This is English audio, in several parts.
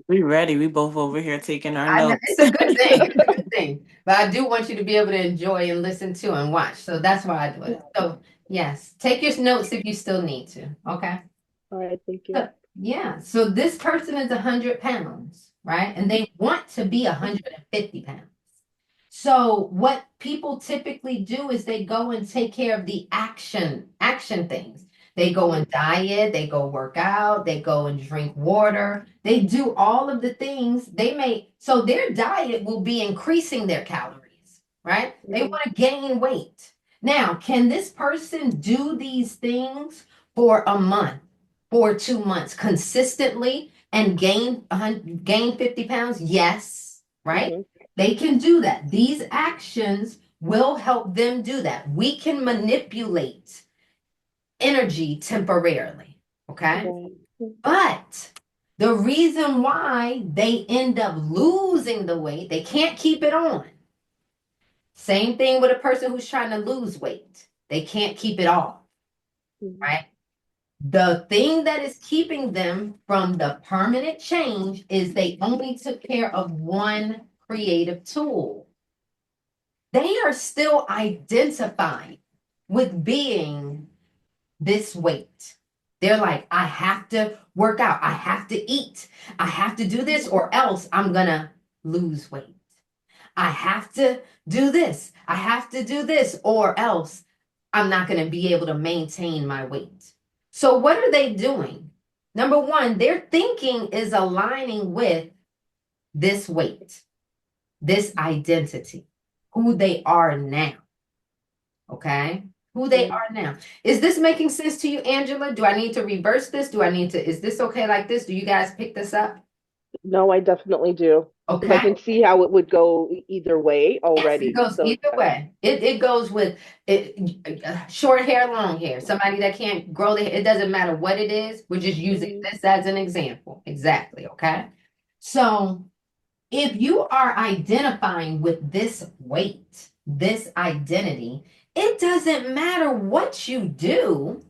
We ready. We both over here taking our I know notes. it's a good thing. It's a good thing. But I do want you to be able to enjoy and listen to and watch. So that's why I do it. So yes, take your notes if you still need to. Okay. All right, thank you. So, yeah. So this person is 100 pounds, right? And they want to be 150 pounds. So what people typically do is they go and take care of the action things. They go and diet, they go work out, they go and drink water. They do all of the things so their diet will be increasing their calories, right? They Mhm. want to gain weight. Now, can this person do these things for a month, for 2 months consistently and gain 50 pounds? Yes, right? Mhm. They can do that. These actions will help them do that. We can manipulate energy temporarily, okay? Right. But the reason why they end up losing the weight, they can't keep it on. Same thing with a person who's trying to lose weight. They can't keep it off, Mhm. right? The thing that is keeping them from the permanent change is they only took care of one creative tool. They are still identifying with being this weight. They're like, I have to work out. I have to eat. I have to do this or else I'm going to lose weight. I have to do this. I have to do this or else I'm not going to be able to maintain my weight. So, what are they doing? Number one, their thinking is aligning with this weight, this identity, who they are now. Okay. Who they Mhm. are now. Is this making sense to you, Angela? Do I need to reverse this? Is this okay like this? Do you guys pick this up? No, I definitely do. Because I Okay. can see how it would go either way Yes, it already. goes So either yeah. way. It goes with short hair, long hair. Somebody that can't grow the hair. It doesn't matter what it is. We're just using Mhm. this as an example. Exactly. Okay. So if you are identifying with this weight, this identity, it doesn't matter what you do.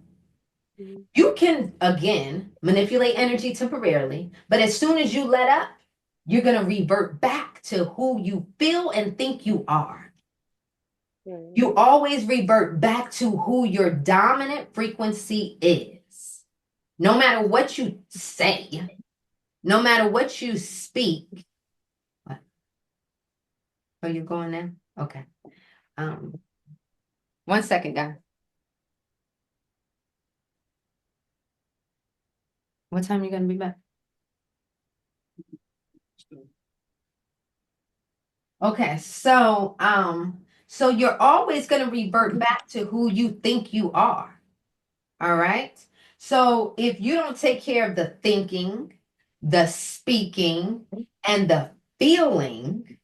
Mhm. You can, again, manipulate energy temporarily, but as soon as you let up, you're going to revert back to who you feel and think you are. Right. You always revert back to who your dominant frequency is. No matter what you say, no matter what you speak. What? Are you going now? Okay. Um, 1 second, guys. What time are you going to be back? Okay, so you're always going to revert back to who you think you are. All right. So if you don't take care of the thinking, the speaking, and the feeling,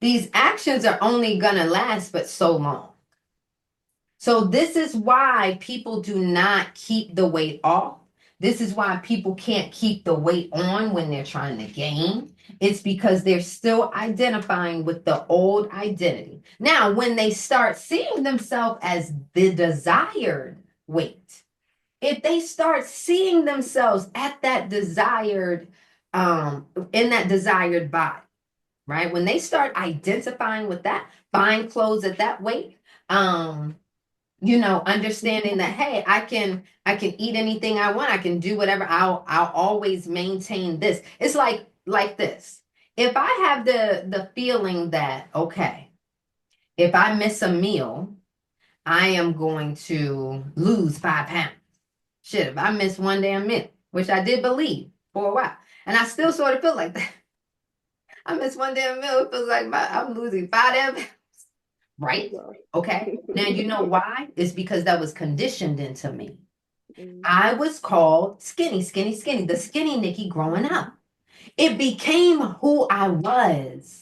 these actions are only going to last but so long. So this is why people do not keep the weight off. This is why people can't keep the weight on when they're trying to gain. It's because they're still identifying with the old identity. Now, when they start seeing themselves as the desired weight, if they start seeing themselves at that desired, in that desired body, right? When they start identifying with that, buying clothes at that weight, um, understanding that hey, I can eat anything I want, I can do whatever, I'll always maintain this. It's like this. If I have the feeling that okay, if I miss a meal, I am going to lose 5 pounds. Shit, if I miss one damn meal, which I did believe for a while, and I still sort of feel like that. I miss one damn meal, it feels like I'm losing 5 damn, right? Wow. Okay. Now you know why? It's because that was conditioned into me. Mhm. I was called skinny, skinny, skinny, the skinny Nikki growing up. It became who I was.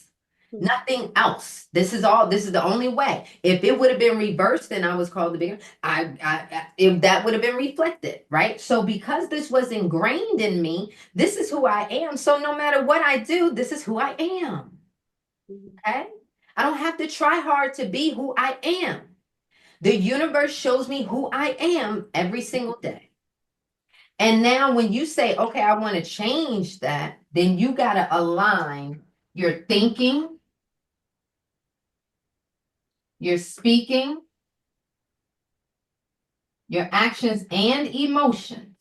Nothing else. This is the only way. If it would have been reversed and I was called the bigger, if that would have been reflected, right? So because this was ingrained in me, this is who I am. So no matter what I do, this is who I am. Mhm. Okay. I don't have to try hard to be who I am. The universe shows me who I am every single day. And now when you say, okay, I want to change that, then you got to align your thinking, your speaking, your actions, and emotions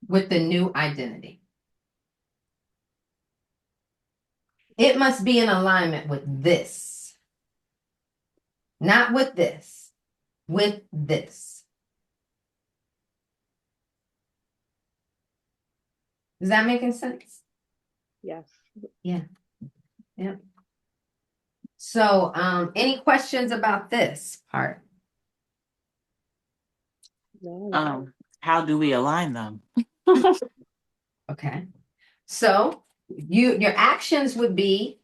with the new identity. It must be in alignment with this, not with this, with this. Is that making sense? Yes. Yeah. Yeah. So, any questions about this part? No. How do we align them? Okay. So, your actions would be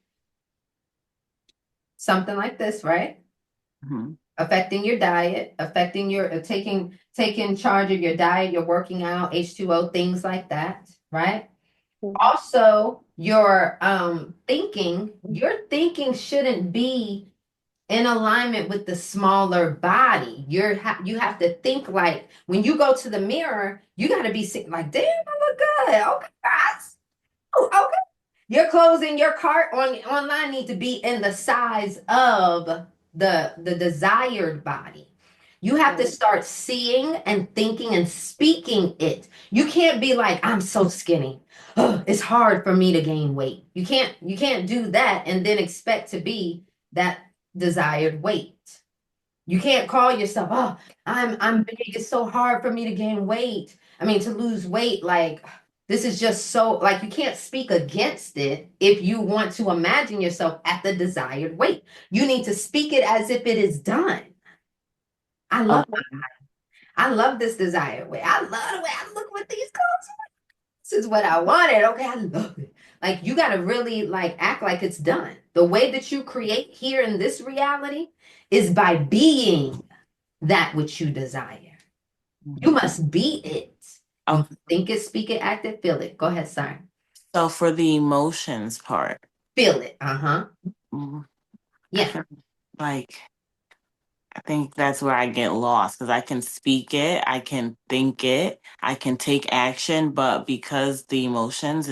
something like this, right? Mhm. Affecting your diet, affecting your taking charge of your diet, your working out, H2O, things like that, right? Mhm. Also, your your thinking shouldn't be in alignment with the smaller body. You have to think like when you go to the mirror, you got to be like, damn, I look good. Okay, guys. Oh, okay. Your clothes in your cart online need to be in the size of the desired body. You have to Right. start seeing and thinking and speaking it. You can't be like, I'm so skinny. Oh, it's hard for me to gain weight. You can't do that and then expect to be that desired weight. You can't call yourself, oh, I'm big. It's so hard for me to gain weight. I mean, to lose weight. Like, this is just so, like, you can't speak against it if you want to imagine yourself at the desired weight. You need to speak it as if it is done. I love Okay. I love this desired weight. I love the way I look with these clothes. This is what I wanted. Okay, I love it. Like, you got to really like act like it's done. The way that you create here in this reality is by being that which you desire. You must be it. When Okay. you think it, speak it, act it, feel it. Go ahead, sorry. So for the emotions part, Feel it. Uh-huh. mm, I Yeah. feel like I think that's where I get lost because I can speak it, I can think it, I can take action, but because the emotions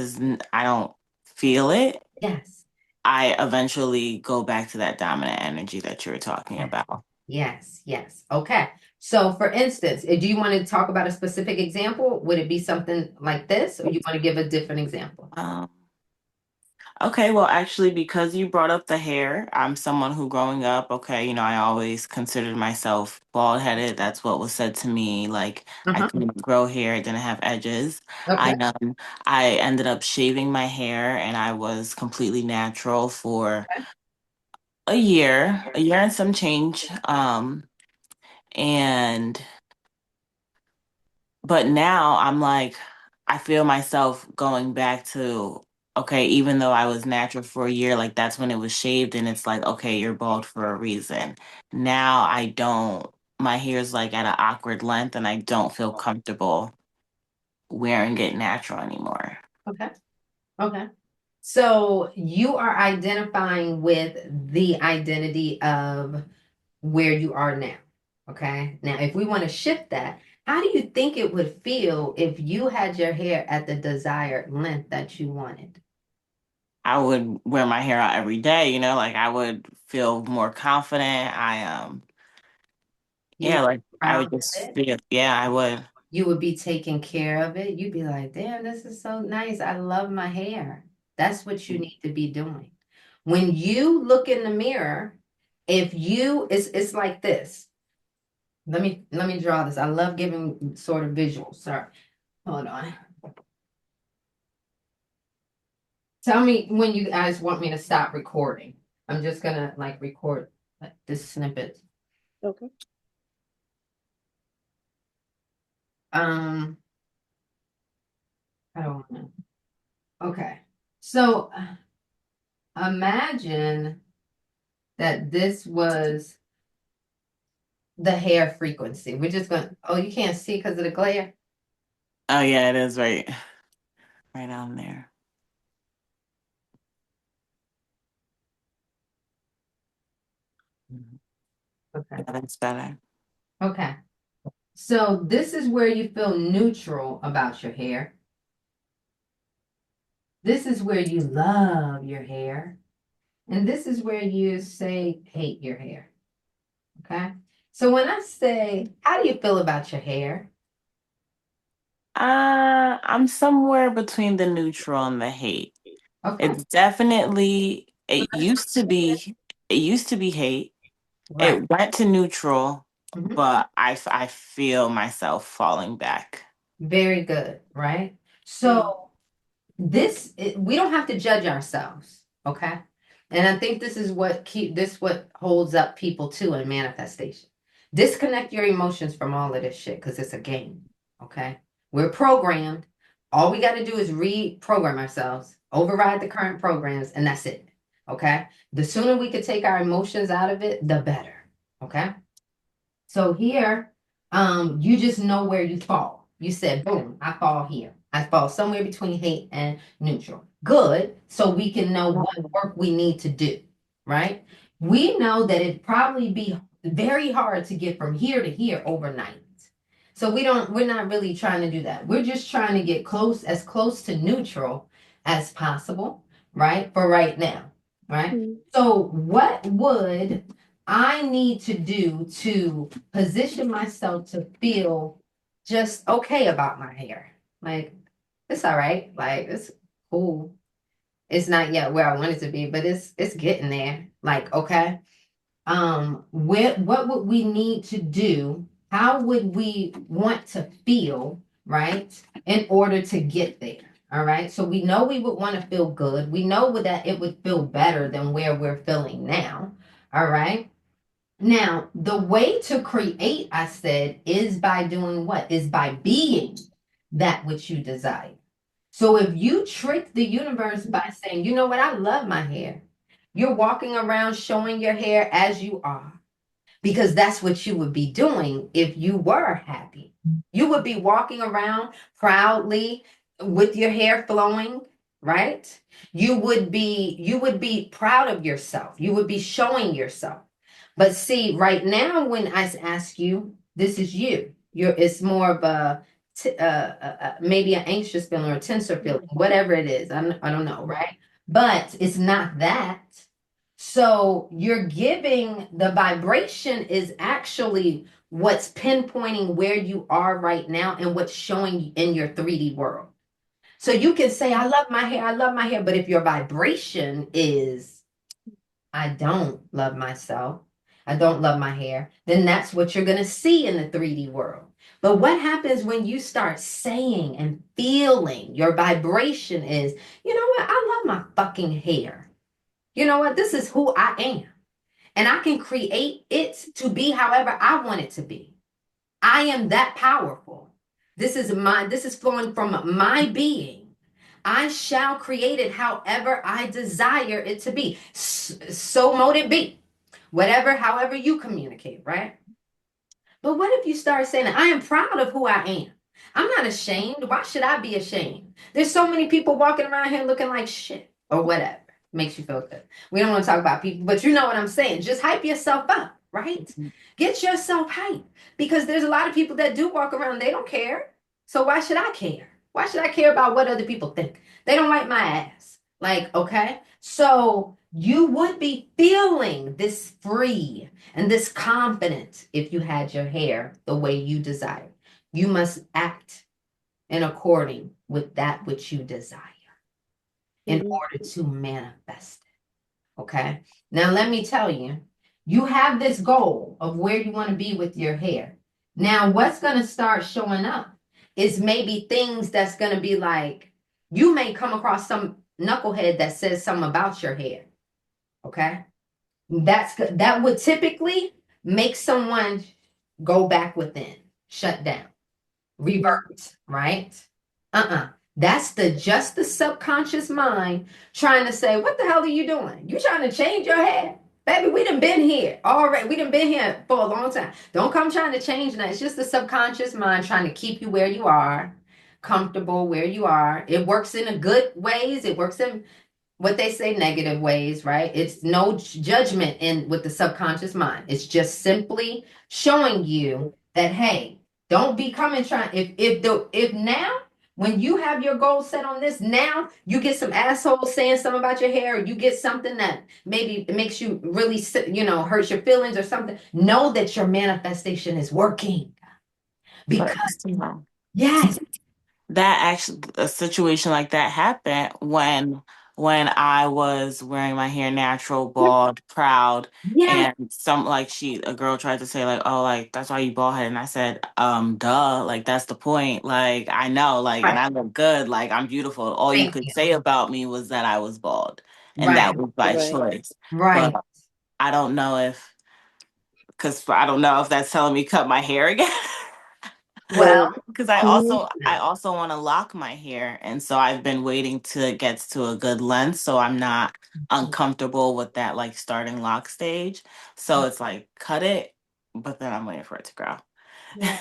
I don't feel it, Yes. I eventually go back to that dominant energy that you were talking Yes. about. Yes. Yes. Okay. So for instance, do you want to talk about a specific example? Would it be something like this, or you want to give a different example? Um, Okay, well, actually, because you brought up the hair, I'm someone who growing up, okay, I always considered myself bald headed. That's what was said to me. Like, I Uh-huh. couldn't grow hair, I didn't have edges. I Okay. I ended up shaving my hair and I was completely natural for a year and some change. And But now I'm like, I feel myself going back to, okay, even though I was natural for a year, like that's when it was shaved, and it's like, okay, you're bald for a reason. Now I don't, my hair's like at an awkward length, and I don't feel comfortable wearing it natural anymore. Okay. Okay. So you are identifying with the identity of where you are now. Okay. Now, if we want to shift that, how do you think it would feel if you had your hair at the desired length that you wanted? I would wear my hair out every day, like I would feel more confident. You would Yeah, like be I proud would of just it. feel, yeah, I would. You would be taking care of it. You'd be like, damn, this is so nice. I love my hair. That's what you need to be doing. When you look in the mirror, if you it's like this. Let me draw this. I love giving sort of visuals. Sorry. Hold on. Tell me when you guys want me to stop recording. I'm just gonna like record like, this snippet. Okay. Um, I don't know. Okay. So imagine that this was the hair frequency. We're just gonna, oh, you can't see because of the glare. Oh, yeah, it is right on there. Mhm. Okay. Yeah, that's better. Okay. So this is where you feel neutral about your hair. This is where you love your hair. And this is where you say hate your hair. Okay. So when I say, how do you feel about your hair? I'm somewhere between the neutral and the hate. Okay. It's definitely it used to be hate. Right. It went to neutral, Mhm. but I feel myself falling back. Very good. Right. So we don't have to judge ourselves. Okay. And I think this is what holds up people too in manifestation. Disconnect your emotions from all of this shit because it's a game. Okay. We're programmed. All we got to do is reprogram ourselves, override the current programs, and that's it. Okay. The sooner we could take our emotions out of it, the better. Okay. So here, you just know where you fall. You said, boom, I fall here. I fall somewhere between hate and neutral. Good. So we can know what work we need to do, right? We know that it'd probably be very hard to get from here to here overnight. So we're not really trying to do that. We're just trying to get as close to neutral as possible, right? For right now, right? Mm. So what would I need to do to position myself to feel just okay about my hair? Like, it's all right. Like, it's cool. It's not yet where I want it to be, but it's getting there. Like, okay. What would we need to do? How would we want to feel, right, in order to get there? All right. So we know we would want to feel good. We know that it would feel better than where we're feeling now. All right. Now, the way to create, I said, is by doing what? Is by being that which you desire. So if you trick the universe by saying, you know what, I love my hair, you're walking around showing your hair as you are, because that's what you would be doing if you were happy. You would be walking around proudly with your hair flowing, right? You would be proud of yourself. You would be showing yourself. But see, right now, when I ask you, this is you. It's more of maybe an anxious feeling or a tenser feeling, whatever it is. I don't know, right? But it's not that. So you're giving the vibration is actually what's pinpointing where you are right now and what's showing in your 3D world. So you can say, I love my hair. But if your vibration is, I don't love myself, I don't love my hair, then that's what you're going to see in the 3D world. But what happens when you start saying and feeling your vibration is, you know what? I love my fucking hair. You know what? This is who I am. And I can create it to be however I want it to be. I am that powerful. This is flowing from my being. I shall create it however I desire it to be. So mote it be. However you communicate, right? But what if you start saying, I am proud of who I am? I'm not ashamed. Why should I be ashamed? There's so many people walking around here looking like shit or whatever. Makes you feel good. We don't want to talk about people, but you know what I'm saying. Just hype yourself up, right? Get yourself hyped because there's a lot of people that do walk around, they don't care. So why should I care? Why should I care about what other people think? They don't wipe my ass. Like, okay. So you would be feeling this free and this confidence if you had your hair the way you desire. You must act in according with that which you desire in Mhm. order to manifest it. Okay. Now, let me tell you, you have this goal of where you want to be with your hair. Now, what's going to start showing up is maybe things that's going to be like, you may come across some knucklehead that says something about your hair. Okay. That would typically make someone go back within, shut down, revert, right? That's just the subconscious mind trying to say, what the hell are you doing? You trying to change your head? Baby, we done been here already. We done been here for a long time. Don't come trying to change that. It's just the subconscious mind trying to keep you where you are, comfortable where you are. It works in a good ways. It works in what they say negative ways, right? It's no judgment in with the subconscious mind. It's just simply showing you that, hey, Don't be coming trying. If now when you have your goal set on this, now you get some asshole saying something about your hair, or you get something that maybe makes you really, hurts your feelings or something. Know that your manifestation is working But because you know, yes, that actually a situation like that happened when I was wearing my hair natural, bald, proud, yes, and a girl tried to say like, oh, like that's why you bald head, and I said, duh, like that's the point. Like I know, like, and right. I look good, like I'm beautiful. All you Thank could you. say about me was that I was bald, and Right, that was by Right. choice. But right. I don't know if, because I don't know if that's telling me cut my hair again. Well, Well, Because I mhm, also I also want to lock my hair, and so I've been waiting till it gets to a good length, so I'm not uncomfortable with that like starting lock stage. So it's like cut it, but then I'm waiting for it to grow. yeah,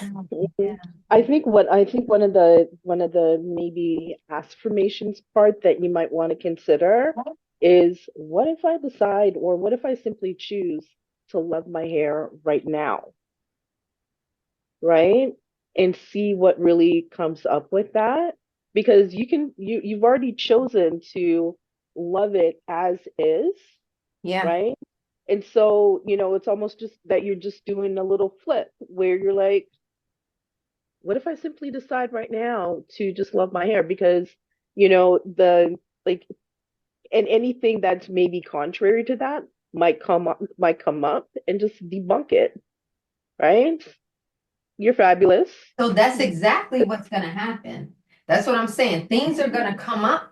yeah, mhm. I think one of the maybe affirmations part that you might want to consider is, what if I decide, or what if I simply choose to love my hair right now, right? And see what really comes up with that. Because you've already chosen to love it as is, yeah. right? And so, it's almost just that you're just doing a little flip where you're like, what if I simply decide right now to just love my hair? Because, the like, and anything that's maybe contrary to that might come up and just debunk it, right? You're fabulous. So that's exactly what's going to happen. That's what I'm saying. Things are going to come up,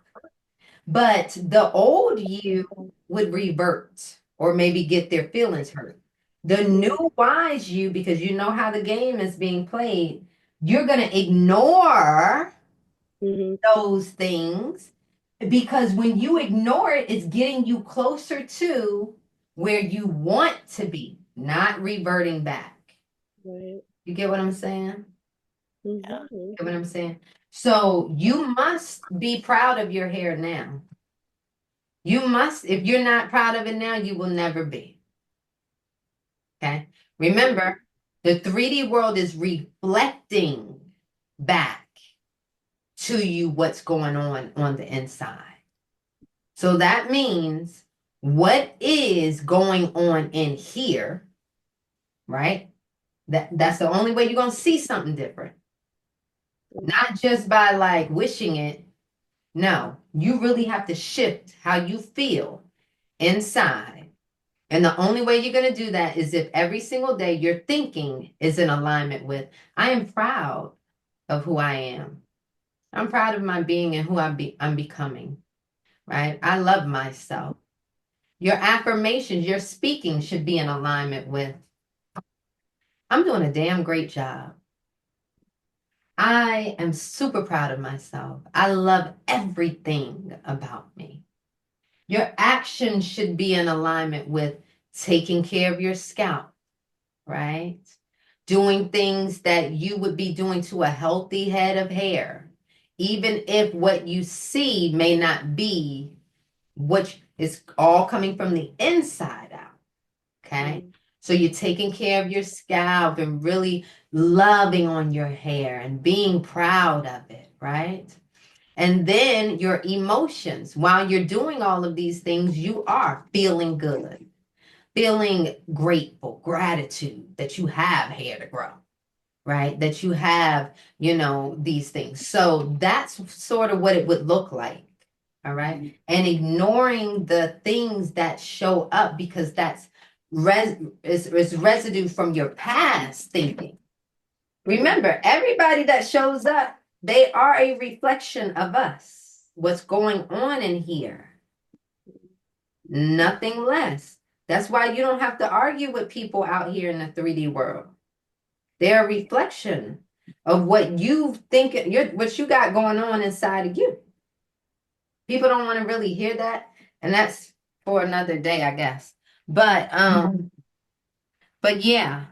but the old you would revert or maybe get their feelings hurt. The new wise you, because you know how the game is being played, you're going to ignore Mm-hmm. those things because when you ignore it, it's getting you closer to where you want to be, not reverting back. Right. You get what I'm saying? Mm-hmm. Get what I'm saying? So you must be proud of your hair now. You must, if you're not proud of it now, you will never be. Okay. Remember, the 3D world is reflecting back to you what's going on the inside. So that means what is going on in here, right? That's the only way you're gonna see something different. Not just by like wishing it. No, you really have to shift how you feel inside. And the only way you're going to do that is if every single day your thinking is in alignment with, I am proud of who I am. I'm proud of my being and who I'm becoming, right? I love myself. Your affirmations, your speaking should be in alignment with, I'm doing a damn great job. I am super proud of myself. I love everything about me. Your actions should be in alignment with taking care of your scalp, right? Doing things that you would be doing to a healthy head of hair, even if what you see may not be what is all coming from the inside out. Okay. So you're taking care of your scalp and really loving on your hair and being proud of it, right? And then your emotions. While you're doing all of these things, you are feeling good, feeling grateful, gratitude that you have hair to grow, right? That you have, these things. So that's sort of what it would look like. All right. And ignoring the things that show up because that's is residue from your past thinking. Remember, everybody that shows up, they are a reflection of us. What's going on in here? Nothing less. That's why you don't have to argue with people out here in the 3D world. They're a reflection of what you think, what you got going on inside of you. People don't want to really hear that, and that's for another day, I guess. But yeah,